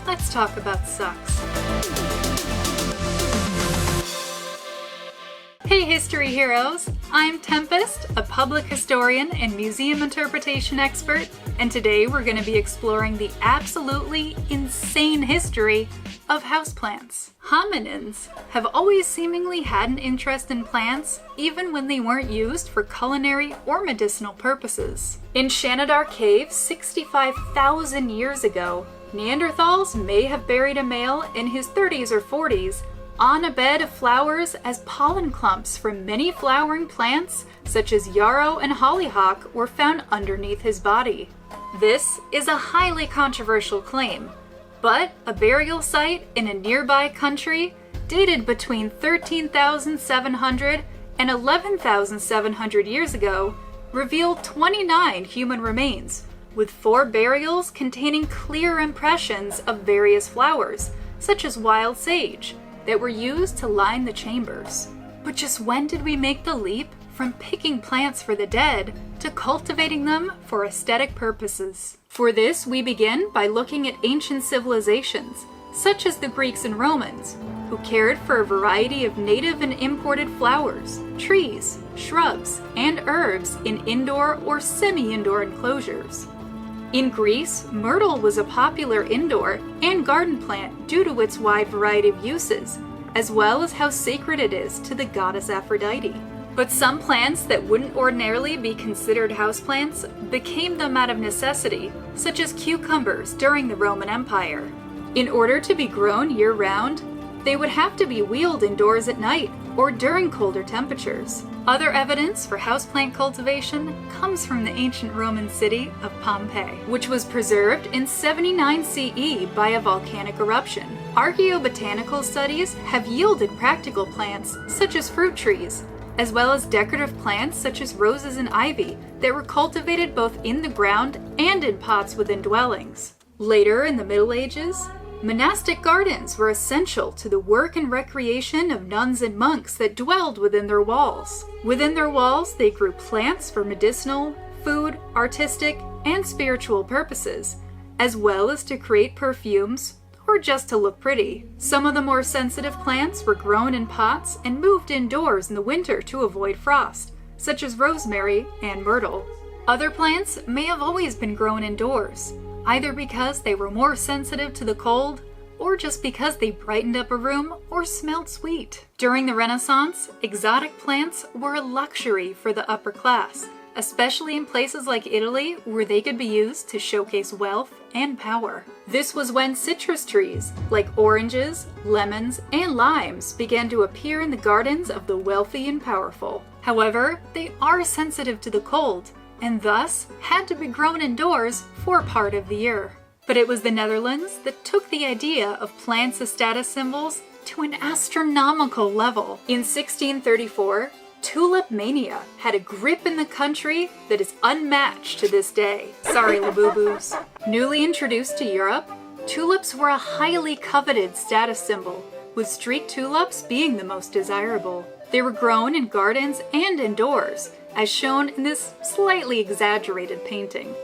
let's talk about sucks. Hey history heroes! I'm Tempest, a public historian and museum interpretation expert, and today we're going to be exploring the absolutely insane history of houseplants. Hominins have always seemingly had an interest in plants, even when they weren't used for culinary or medicinal purposes. In Shanidar Cave 65,000 years ago, Neanderthals may have buried a male in his 30s or 40s on a bed of flowers as pollen clumps from many flowering plants such as yarrow and hollyhock were found underneath his body. This is a highly controversial claim, but a burial site in a nearby country dated between 13,700 and 11,700 years ago revealed 29 human remains, with 4 burials containing clear impressions of various flowers, such as wild sage, that were used to line the chambers. But just when did we make the leap from picking plants for the dead to cultivating them for aesthetic purposes? For this, we begin by looking at ancient civilizations, such as the Greeks and Romans, who cared for a variety of native and imported flowers, trees, shrubs, and herbs in indoor or semi-indoor enclosures. In Greece, myrtle was a popular indoor and garden plant due to its wide variety of uses, as well as how sacred it is to the goddess Aphrodite. But some plants that wouldn't ordinarily be considered houseplants became them out of necessity, such as cucumbers during the Roman Empire. In order to be grown year-round, they would have to be wheeled indoors at night or during colder temperatures. Other evidence for houseplant cultivation comes from the ancient Roman city of Pompeii, which was preserved in 79 CE by a volcanic eruption. Archaeobotanical studies have yielded practical plants such as fruit trees, as well as decorative plants such as roses and ivy that were cultivated both in the ground and in pots within dwellings. Later in the Middle Ages, monastic gardens were essential to the work and recreation of nuns and monks that dwelled within their walls. Within their walls, they grew plants for medicinal, food, artistic, and spiritual purposes, as well as to create perfumes or just to look pretty. Some of the more sensitive plants were grown in pots and moved indoors in the winter to avoid frost, such as rosemary and myrtle. Other plants may have always been grown indoors, either because they were more sensitive to the cold or just because they brightened up a room or smelled sweet. During the Renaissance, exotic plants were a luxury for the upper class, especially in places like Italy where they could be used to showcase wealth and power. This was when citrus trees like oranges, lemons, and limes began to appear in the gardens of the wealthy and powerful. However, they are sensitive to the cold, and thus had to be grown indoors for part of the year. But it was the Netherlands that took the idea of plants as status symbols to an astronomical level. In 1634, Tulip Mania had a grip in the country that is unmatched to this day. Sorry, Labubu's. Newly introduced to Europe, tulips were a highly coveted status symbol, with streaked tulips being the most desirable. They were grown in gardens and indoors, as shown in this slightly exaggerated painting.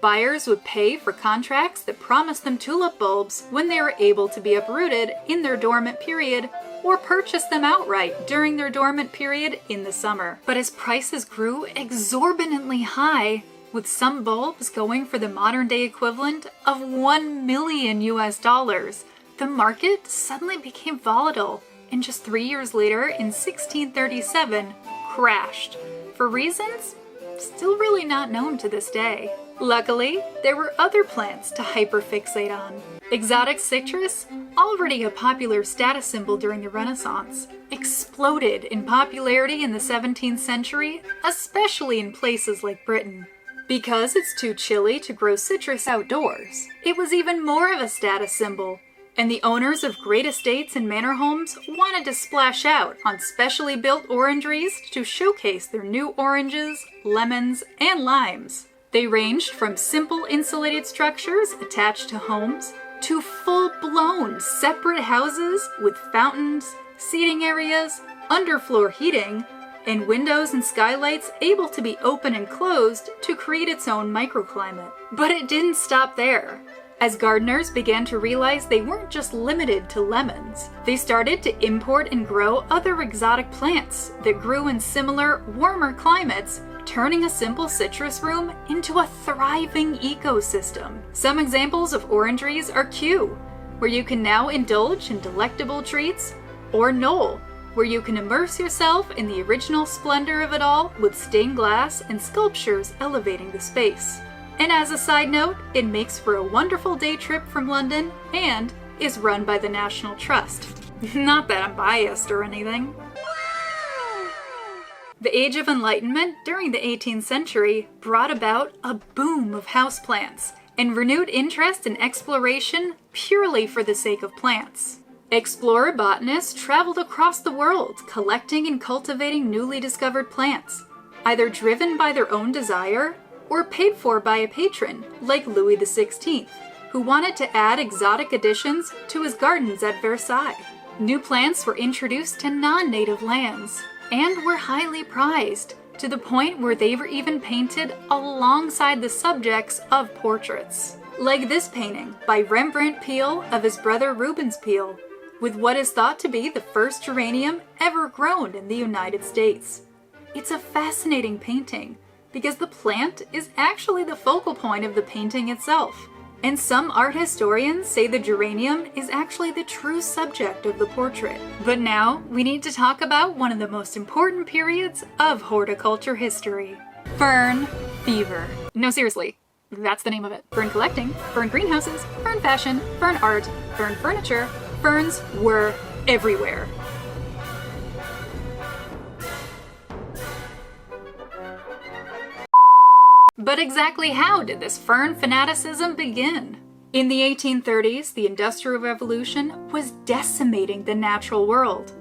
Buyers would pay for contracts that promised them tulip bulbs when they were able to be uprooted in their dormant period, or purchase them outright during their dormant period in the summer. But as prices grew exorbitantly high, with some bulbs going for the modern day equivalent of $1 million, the market suddenly became volatile, and just 3 years later, in 1637, crashed, for reasons still really not known to this day. Luckily, there were other plants to hyperfixate on. Exotic citrus, already a popular status symbol during the Renaissance, exploded in popularity in the 17th century, especially in places like Britain. Because it's too chilly to grow citrus outdoors, it was even more of a status symbol, and the owners of great estates and manor homes wanted to splash out on specially built orangeries to showcase their new oranges, lemons, and limes. They ranged from simple insulated structures attached to homes to full-blown separate houses with fountains, seating areas, underfloor heating, and windows and skylights able to be open and closed to create its own microclimate. But it didn't stop there. As gardeners began to realize they weren't just limited to lemons, they started to import and grow other exotic plants that grew in similar, warmer climates, turning a simple citrus room into a thriving ecosystem. Some examples of orangeries are 𝐓𝐞𝐬𝐻, where you can now indulge in delectable treats, or 𝐓𝐢𝐻𝐬, where you can immerse yourself in the original splendor of it all with stained glass and sculptures elevating the space. And as a side note, it makes for a wonderful day trip from London and is run by the National Trust. Not that I'm biased or anything. The Age of Enlightenment during the 18th century brought about a boom of houseplants and renewed interest in exploration purely for the sake of plants. Explorer botanists traveled across the world collecting and cultivating newly discovered plants, either driven by their own desire or paid for by a patron like Louis XVI, who wanted to add exotic additions to his gardens at Versailles. New plants were introduced to non-native lands and were highly prized, to the point where they were even painted alongside the subjects of portraits. Like this painting by Rembrandt Peale of his brother Rubens Peale, with what is thought to be the first geranium ever grown in the United States. It's a fascinating painting, because the plant is actually the focal point of the painting itself, and some art historians say the geranium is actually the true subject of the portrait. But now, we need to talk about one of the most important periods of horticulture history. Fern Fever. No, seriously, that's the name of it. Fern collecting, fern greenhouses, fern fashion, fern art, fern furniture. Ferns were everywhere. But exactly how did this fern fanaticism begin? In the 1830s, the Industrial Revolution was decimating the natural world.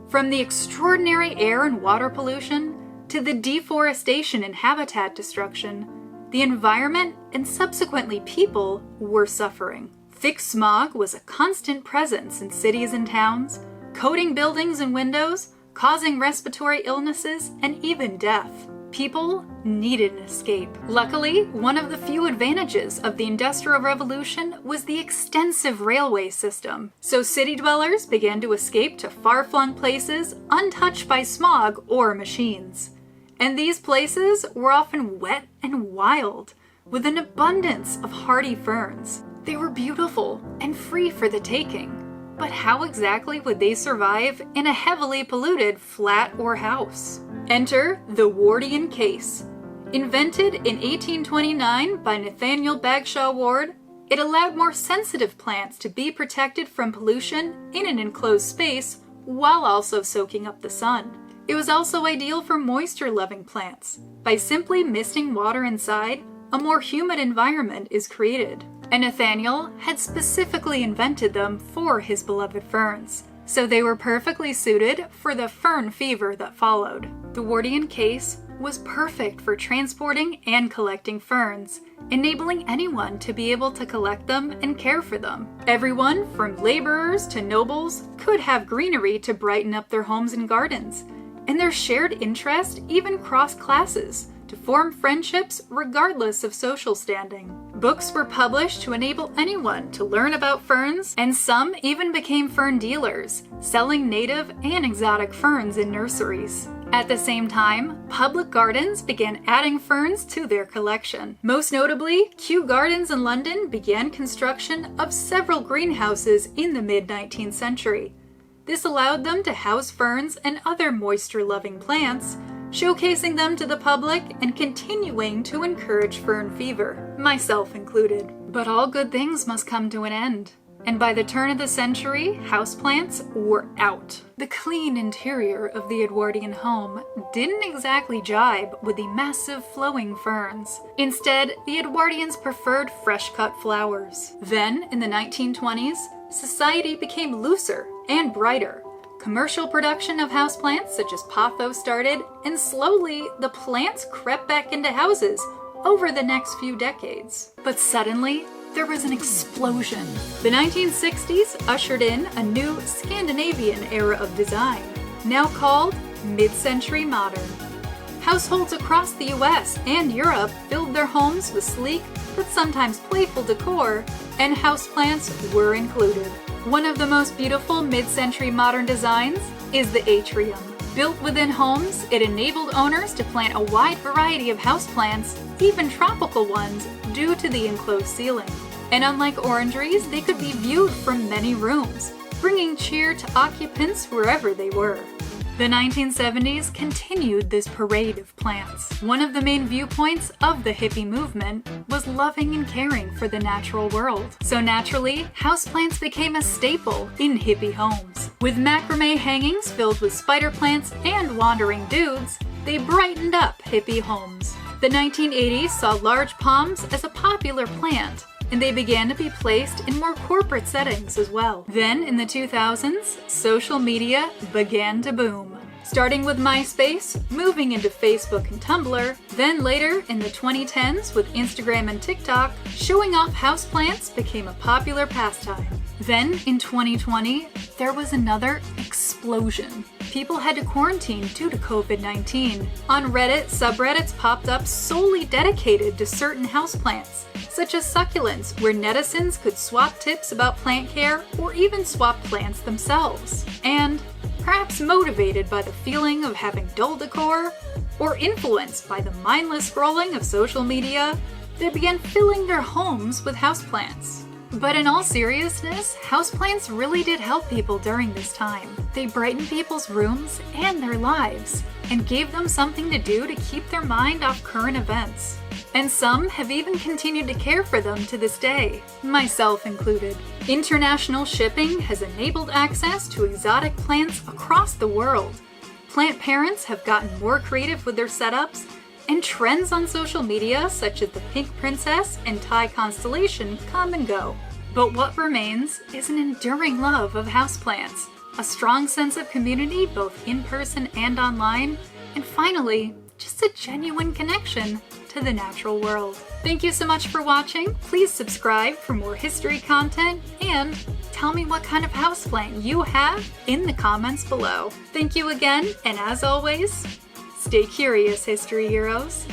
From the extraordinary air and water pollution to the deforestation and habitat destruction, the environment and subsequently people were suffering. Thick smog was a constant presence in cities and towns, coating buildings and windows, causing respiratory illnesses and even death. People needed an escape. Luckily, one of the few advantages of the Industrial Revolution was the extensive railway system. So city dwellers began to escape to far-flung places untouched by smog or machines. And these places were often wet and wild, with an abundance of hardy ferns. They were beautiful and free for the taking. But how exactly would they survive in a heavily polluted flat or house? Enter the Wardian case. Invented in 1829 by Nathaniel Bagshaw Ward, it allowed more sensitive plants to be protected from pollution in an enclosed space while also soaking up the sun. It was also ideal for moisture-loving plants. By simply misting water inside, a more humid environment is created. And Nathaniel had specifically invented them for his beloved ferns, so they were perfectly suited for the fern fever that followed. The Wardian case was perfect for transporting and collecting ferns, enabling anyone to be able to collect them and care for them. Everyone from laborers to nobles could have greenery to brighten up their homes and gardens, and their shared interest even crossed classes to form friendships regardless of social standing. Books were published to enable anyone to learn about ferns, and some even became fern dealers, selling native and exotic ferns in nurseries. At the same time, public gardens began adding ferns to their collection. Most notably, Kew Gardens in London began construction of several greenhouses in the mid-19th century. This allowed them to house ferns and other moisture-loving plants, showcasing them to the public and continuing to encourage fern fever, myself included. But all good things must come to an end. And by the turn of the century, houseplants were out. The clean interior of the Edwardian home didn't exactly jibe with the massive flowing ferns. Instead, the Edwardians preferred fresh-cut flowers. Then, in the 1920s, society became looser and brighter. Commercial production of houseplants such as pothos started, and slowly the plants crept back into houses over the next few decades. But suddenly, there was an explosion. The 1960s ushered in a new Scandinavian era of design, now called mid-century modern. Households across the US and Europe filled their homes with sleek but sometimes playful decor and houseplants were included. One of the most beautiful mid-century modern designs is the atrium. Built within homes, it enabled owners to plant a wide variety of houseplants, even tropical ones, due to the enclosed ceiling. And unlike orangeries, they could be viewed from many rooms, bringing cheer to occupants wherever they were. The 1970s continued this parade of plants. One of the main viewpoints of the hippie movement was loving and caring for the natural world. So naturally, houseplants became a staple in hippie homes. With macrame hangings filled with spider plants and wandering dudes, they brightened up hippie homes. The 1980s saw large palms as a popular plant, and they began to be placed in more corporate settings as well. Then, in the 2000s, social media began to boom. Starting with MySpace, moving into Facebook and Tumblr, then later in the 2010s with Instagram and TikTok, showing off houseplants became a popular pastime. Then, in 2020, there was another explosion. People had to quarantine due to COVID-19. On Reddit, subreddits popped up solely dedicated to certain houseplants, such as succulents, where netizens could swap tips about plant care or even swap plants themselves. And, perhaps motivated by the feeling of having dull decor, or influenced by the mindless scrolling of social media, they began filling their homes with houseplants. But in all seriousness, houseplants really did help people during this time. They brightened people's rooms and their lives, and gave them something to do to keep their mind off current events. And some have even continued to care for them to this day, myself included. International shipping has enabled access to exotic plants across the world. Plant parents have gotten more creative with their setups, and trends on social media such as the Pink Princess and Thai constellation come and go. But what remains is an enduring love of houseplants, a strong sense of community both in person and online, and finally, just a genuine connection to the natural world. Thank you so much for watching. Please subscribe for more history content, and tell me what kind of houseplant you have in the comments below. Thank you again, and as always, stay curious, history heroes.